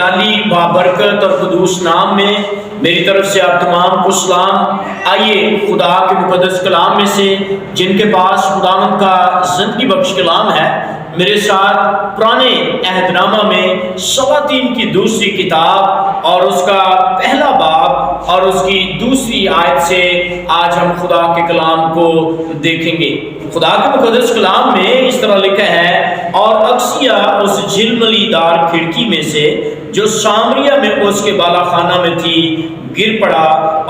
جلالی بابرکت اور قدوس نام میں میری طرف سے آپ تمام کو سلام۔ آئیے خدا کے مقدس کلام میں سے جن کے پاس خداوند کا زندگی بخش کلام ہے، میرے ساتھ پرانے عہد نامہ میں خواتین کی دوسری کتاب اور اس کا پہلا باب اور اس کی دوسری آیت سے آج ہم خدا کے کلام کو دیکھیں گے۔ خدا کے مقدس کلام میں اس طرح لکھا ہے، اور اکسیا اس جھلملی دار کھڑکی میں سے جو سامریہ میں اس کے بالا خانہ میں تھی گر پڑا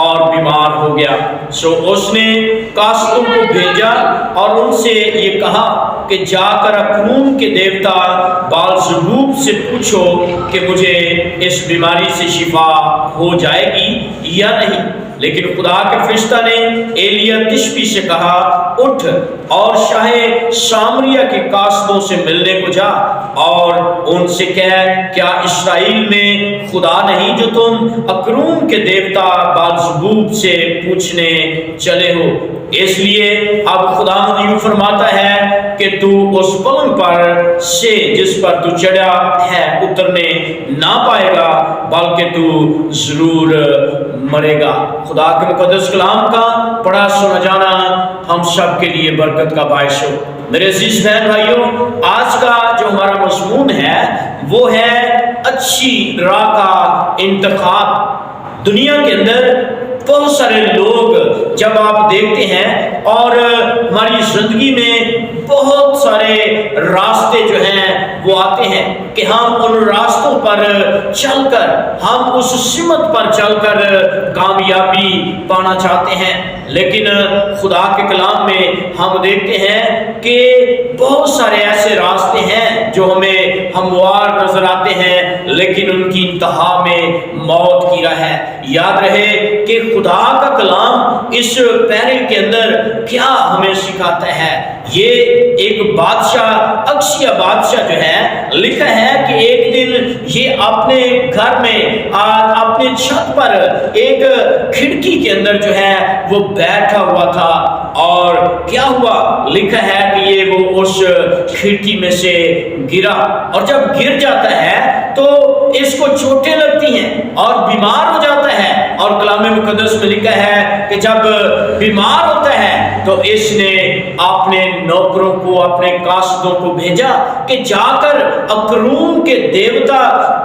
اور بیمار ہو گیا۔ سو اس نے کاسدوں کو بھیجا اور ان سے یہ کہا کہ جا کر اکروم کے دیوتا بال-زبوب سے پوچھو کہ مجھے اس بیماری سے شفا ہو جائے گی یا نہیں۔ لیکن خدا کے فرشتہ نے ایلیا تشبی سے کہا، اٹھ اور شاہ سامریہ کے کاسدوں سے ملنے کو جا اور ان سے کہہ، کیا اسرائیل میں خدا نہیں جو تم اکروم کے دیوتا بال-زبوب سے پوچھنے چلے ہو؟ اس لیے اب خدا یوں فرماتا ہے کہ تو اس پلنگ پر سے جس پر تو چڑھا ہے اترنے نہ پائے گا، بلکہ تو ضرور مرے گا۔ خدا کے مقدس کلام کا پڑھا سنا جانا ہم سب کے لیے برکت کا باعث ہو۔ میرے عزیز بہن بھائیوں، آج کا جو ہمارا مضمون ہے وہ ہے اچھی راہ کا انتخاب۔ دنیا کے اندر بہت سارے لوگ جب آپ دیکھتے ہیں اور ہماری زندگی میں بہت سارے راستے جو ہیں وہ آتے ہیں کہ ہم ان راستوں پر چل کر ہم اس سمت پر چل کر کامیابی پانا چاہتے ہیں، لیکن خدا کے کلام میں ہم دیکھتے ہیں کہ بہت سارے ایسے راستے ہیں جو ہمیں ہموار نظر آتے ہیں لیکن ان کی انتہا میں موت کی راہ ہے۔ یاد رہے کہ خدا کا کلام اس پیرے کے اندر کیا ہمیں سکھاتا ہے۔ یہ ایک بادشاہ اکسیا بادشاہ جو ہے لکھا ہے کہ ایک دن یہ اپنے گھر میں اپنے چھت پر ایک کھڑکی کے اندر جو ہے وہ بیٹھا ہوا تھا، اور کیا ہوا؟ لکھا ہے کہ یہ وہ اس کھڑکی میں سے گرا، اور جب گر جاتا ہے تو اس کو چوٹیں لگتی ہیں اور بیمار ہو جاتا ہے، اور کلام مقدس میں لکھا ہے کہ جب بیمار ہوتا ہے تو اس نے اپنے نوکروں کو اپنے کاسدوں کو بھیجا کہ جا کر اکروم کے دیوتا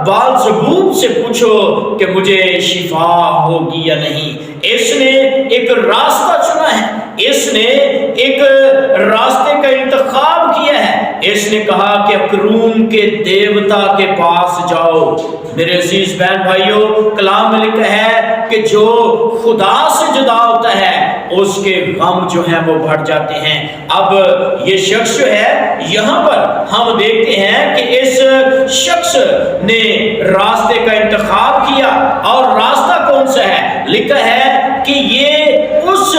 بال-زبوب سے پوچھو کہ مجھے شفا ہوگی یا نہیں۔ اس نے ایک راستہ چنا ہے، اس نے ایک راستے کا انتخاب کیا ہے۔ اس نے کہا کہ اکروم کے دیوتا کے پاس جاؤ۔ میرے عزیز بہن بھائیوں، کلام میں لکھا ہے کہ جو خدا سے جدا ہوتا ہے اس کے غم جو ہیں وہ بڑھ جاتے ہیں۔ اب یہ شخص جو ہے یہاں پر ہم دیکھتے ہیں کہ اس شخص نے راستے کا انتخاب کیا، اور راستہ کون سا ہے؟ لکھا ہے کہ یہ اس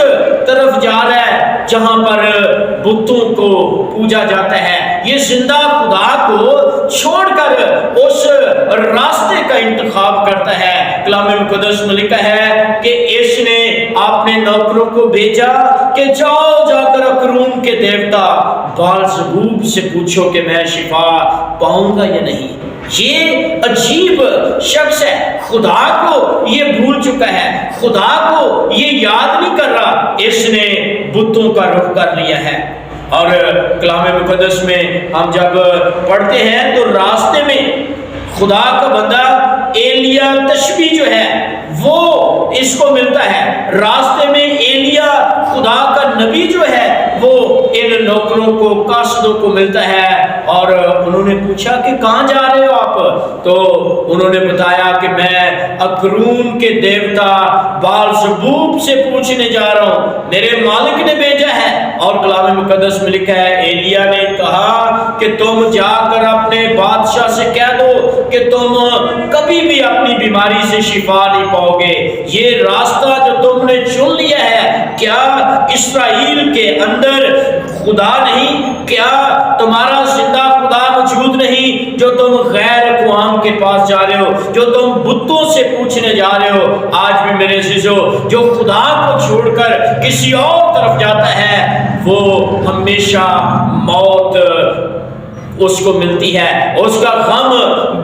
طرف جا رہا ہے جہاں پر بتوں کو پوجا جاتا ہے۔ یہ زندہ خدا کو چھوڑ کر اس راستے کا انتخاب کرتا ہے۔ کلام مقدس میں لکھا ہے کہ اس نے اپنے نوکروں کو بھیجا کہ جاؤ جا کر اکروم کے دیوتا بال-زبوب سے پوچھو کہ میں شفا پاؤں گا یا نہیں۔ یہ عجیب شخص ہے، خدا کو یہ بھول چکا ہے، خدا کو یہ یاد نہیں کر رہا، اس نے بتوں کا رخ کر لیا ہے۔ اور کلام مقدس میں ہم جب پڑھتے ہیں تو راستے میں خدا کا بندہ ایلیا تشبی جو ہے وہ اس کو ملتا ہے۔ راستے میں ایلیا خدا کا نبی جو ہے وہ ان نوکروں کو کاسدوں کو ملتا ہے، اور انہوں نے پوچھا کہ کہاں جا رہے ہو آپ؟ تو انہوں نے بتایا کہ میں اکروم کے دیوتا بال-زبوب سے پوچھنے جا رہا ہوں، میرے مالک نے بھیجا ہے۔ اور کلام مقدس میں لکھا ہے ایلیا نے کہا کہ تم جا کر اپنے بادشاہ سے کہہ دو کہ تم کبھی بھی اپنی بیماری سے شفا نہیں پاؤ گے۔ یہ راستہ جو تم نے چن لیا ہے، کیا اسرائیل کے اندر خدا نہیں؟ کیا تمہارا زندہ خدا موجود نہیں جو تم غیر اقوام کے پاس جا رہے ہو، جو تم بتوں سے پوچھنے جا رہے ہو؟ آج بھی میرے عزیزو، جو خدا کو چھوڑ کر کسی اور طرف جاتا ہے وہ ہمیشہ موت اس کو ملتی ہے، اس کا غم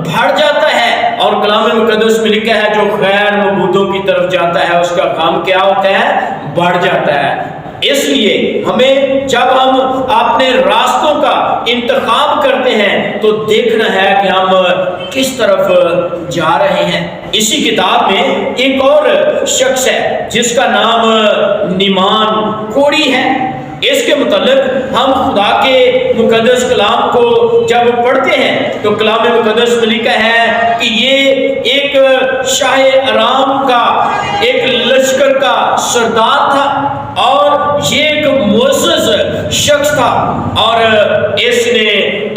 بڑھ جاتا ہے، اور کلام مقدس میں لکھا ہے جو غیر معبودوں کی طرف جاتا ہے اس کا غم کیا ہوتا ہے؟ بڑھ جاتا ہے۔ اس لیے ہمیں جب ہم اپنے راستوں کا انتخاب کرتے ہیں تو دیکھنا ہے کہ ہم کس طرف جا رہے ہیں۔ اسی کتاب میں ایک اور شخص ہے جس کا نام نیمان کوڑی ہے۔ اس کے متعلق ہم خدا کے مقدس کلام کو جب پڑھتے ہیں تو کلام مقدس میں لکھا ہے کہ یہ ایک شاہ ارام کا ایک لشکر کا سردار تھا اور یہ ایک معزز شخص تھا، اور اس نے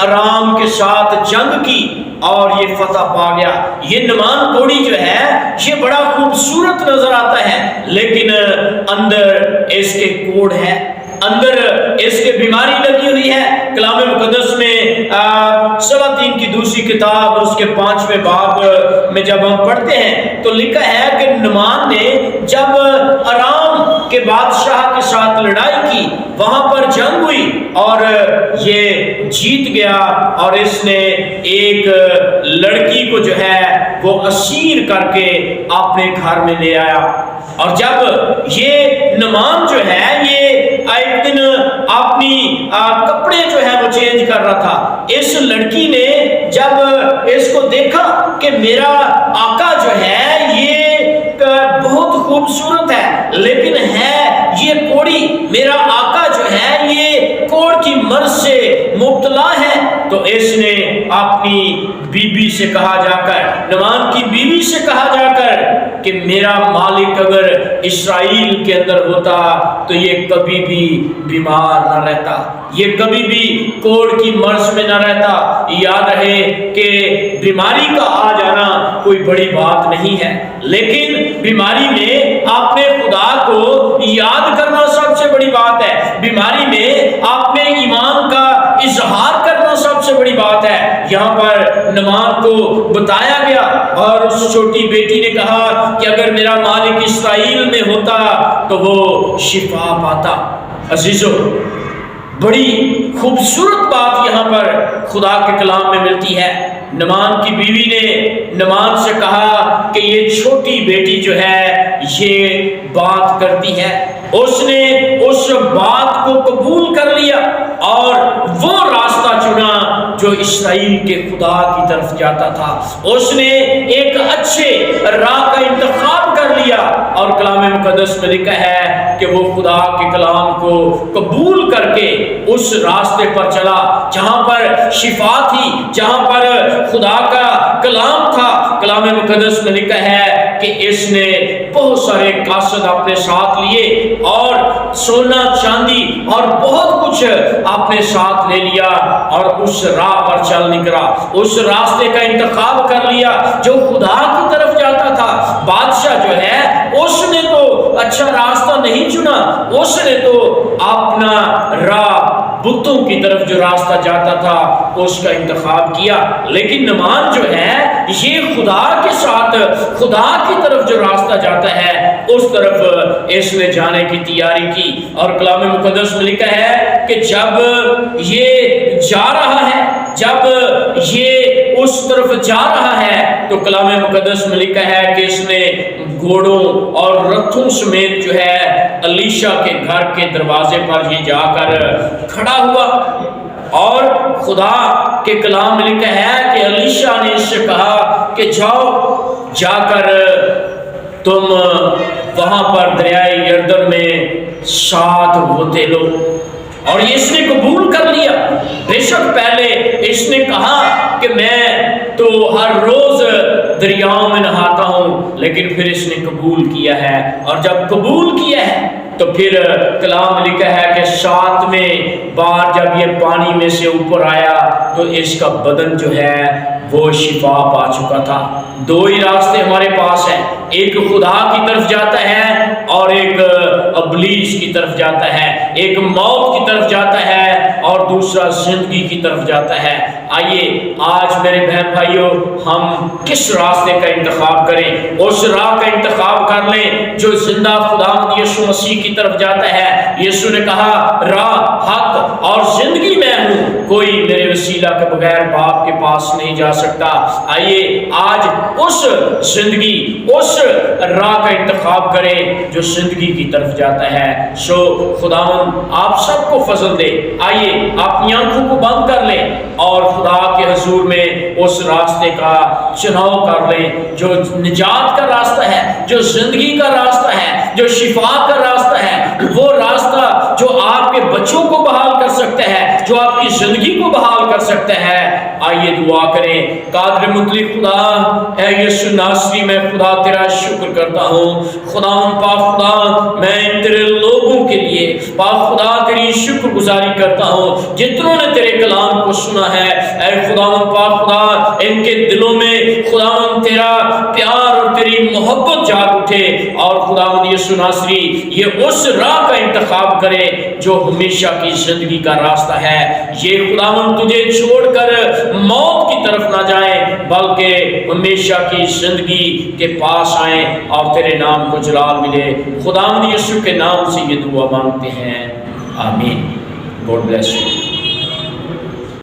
ارام کے ساتھ جنگ کی اور یہ فتح پا گیا۔ یہ نعمان کوڑی جو ہے یہ بڑا خوبصورت نظر آتا ہے، لیکن اندر اس کے کوڑ ہے، اندر اس کے بیماری لگی ہوئی ہے۔ کلام مقدس میں سلاطین کی دوسری کتاب اس کے 5ویں باب میں جب ہم پڑھتے ہیں تو لکھا ہے کہ نعمان نے جب ارام کے بادشاہ کے ساتھ لڑائی کی، وہاں پر جنگ ہوئی اور یہ جیت گیا، اور اس نے ایک لڑکی کو جو ہے وہ اسیر کر کے اپنے گھر میں لے آیا۔ اور جب یہ نعمان جو ہے یہ ایک دن اپنی کپڑے جو ہے وہ چینج کر رہا تھا، اس لڑکی نے جب اس کو دیکھا کہ میرا آقا جو ہے یہ بہت خوبصورت ہے لیکن ہے یہ کوڑی، میرا آقا جو ہے یہ کوڑ کی مرض سے مبتلا ہے، تو اس نے اپنی بیوی سے کہا جا کر، نعمان کی بیوی سے کہا جا کر کہ میرا مالک اگر اسرائیل کے اندر ہوتا تو یہ کبھی بھی بیمار نہ رہتا، یہ کبھی بھی کوڑ کی مرض میں نہ رہتا۔ یاد رہے کہ بیماری کا آ جانا کوئی بڑی بات نہیں ہے، لیکن بیماری میں اپنے خدا کو یاد کرنا سب سے بڑی بات ہے، بیماری میں اپنے ایمان کا اظہار کرنا سب سے بڑی بات ہے۔ یہاں پر نعمان کو بتایا گیا اور اس چھوٹی بیٹی نے کہا کہ اگر میرا مالک اسرائیل میں ہوتا تو وہ شفا پاتا۔ عزیزو، بڑی خوبصورت بات یہاں پر خدا کے کلام میں ملتی ہے۔ نعمان کی بیوی نے نعمان سے کہا کہ یہ چھوٹی بیٹی جو ہے یہ بات کرتی ہے، اس نے اس بات کو قبول کر لیا اور وہ راستہ چنا جو اسرائیل کے خدا کی طرف جاتا تھا، اس نے ایک اچھے راہ کا انتخاب کر لیا، اور کلام مقدس میں لکھا ہے کہ وہ خدا کے کلام کو قبول کر کے اس راستے پر چلا جہاں پر شفا تھی، جہاں پر خدا کا کلام تھا۔ کلام مقدس میں لکھا ہے کہ اس نے بہت سارے قاصد اپنے ساتھ لیے اور سونا چاندی اور بہت کچھ اپنے ساتھ لے لیا اور اس راہ پر چل نکلا، اس راستے کا انتخاب کر لیا جو خدا کی طرف جاتا تھا۔ بادشاہ جو ہے اس نے تو اچھا راستہ نہیں چنا، اس نے تو اپنا راہ بتوں کی طرف جو راستہ جاتا تھا اس کا انتخاب کیا، لیکن نعمان جو ہے یہ خدا کے ساتھ خدا کی طرف جو راستہ جاتا ہے اس طرف اس نے جانے کی تیاری کی۔ اور کلام مقدس میں لکھا ہے کہ جب یہ جا رہا ہے، جب یہ اس طرف جا رہا ہے تو کلام مقدس میں لکھا ہے کہ اس نے گھوڑوں اور رتھوں سمیت جو ہے الیشا کے گھر کے دروازے پر یہ جا کر کھڑا ہوا، اور خدا کے کلام میں لکھا ہے کہ الیشا نے اس سے کہا کہ جاؤ، جا کر تم وہاں پر دریائے یردن میں 7 غوطے لو، اور یہ اس نے قبول کر لیا۔ بے شک پہلے اس نے کہا کہ میں تو ہر روز دریاؤں میں نہاتا ہوں، لیکن پھر اس نے قبول کیا ہے، اور جب قبول کیا ہے تو پھر کلام لکھا ہے کہ 7ویں بار جب یہ پانی میں سے اوپر آیا تو اس کا بدن جو ہے وہ شفا پا چکا تھا۔ 2 ہی راستے ہمارے پاس ہیں، ایک خدا کی طرف جاتا ہے اور ایک ابلیس کی طرف جاتا ہے، ایک موت کی طرف جاتا ہے اور دوسرا زندگی کی طرف جاتا ہے۔ آئیے آج میرے بہن بھائیوں ہم کس راستے کا انتخاب کریں؟ اس راہ کا انتخاب کر لیں جو زندہ خداوند یسوع مسیح کی طرف جاتا ہے۔ یسوع نے کہا راہ، حق اور زندگی میں ہوں، کوئی میرے وسیلہ کے بغیر باپ کے پاس نہیں جا سکتا۔ آئیے آج اس زندگی، اس راہ کا انتخاب کریں جو زندگی کی طرف جاتا ہے۔ سو خداوند آپ سب کو فضل دے۔ آئیے اپنی آنکھوں کو بند کر لیں اور خدا کے حضور میں اس راستے کا چناؤ کر لیں جو نجات کا راستہ ہے، جو زندگی کا راستہ ہے، جو شفا کا راستہ ہے، وہ راستہ جو آپ کے بچوں کو بحال کر سکتا ہے، جو آپ کی زندگی کو بحال کر سکتا ہے۔ آئیے دعا کریں۔ قادر مطلق خدا، اے یسوع ناصری، میں خدا تیرا شکر کرتا ہوں۔ خدا پاک خدا، میں تیرے لوگوں کے لیے پاک خدا تیری شکر گزاری کرتا ہوں جتنوں نے تیرے کلام کو سنا ہے۔ اے خدا پاک خدا، ان کے دلوں میں خدا تیرا پیار اور تیری محبت جاگ اٹھے، اور خدا یسوع ناصری یہ اس راہ کا انتخاب کرے جو ہمیشہ کی زندگی کا راستہ ہے۔ یہ خداوند تجھے چھوڑ کر موت کی طرف نہ جائیں بلکہ ہمیشہ کی زندگی کے پاس آئیں اور تیرے نام کو جلال ملے۔ خداوند یسوع کے نام سے یہ دعا مانگتے ہیں، آمین۔ God bless you.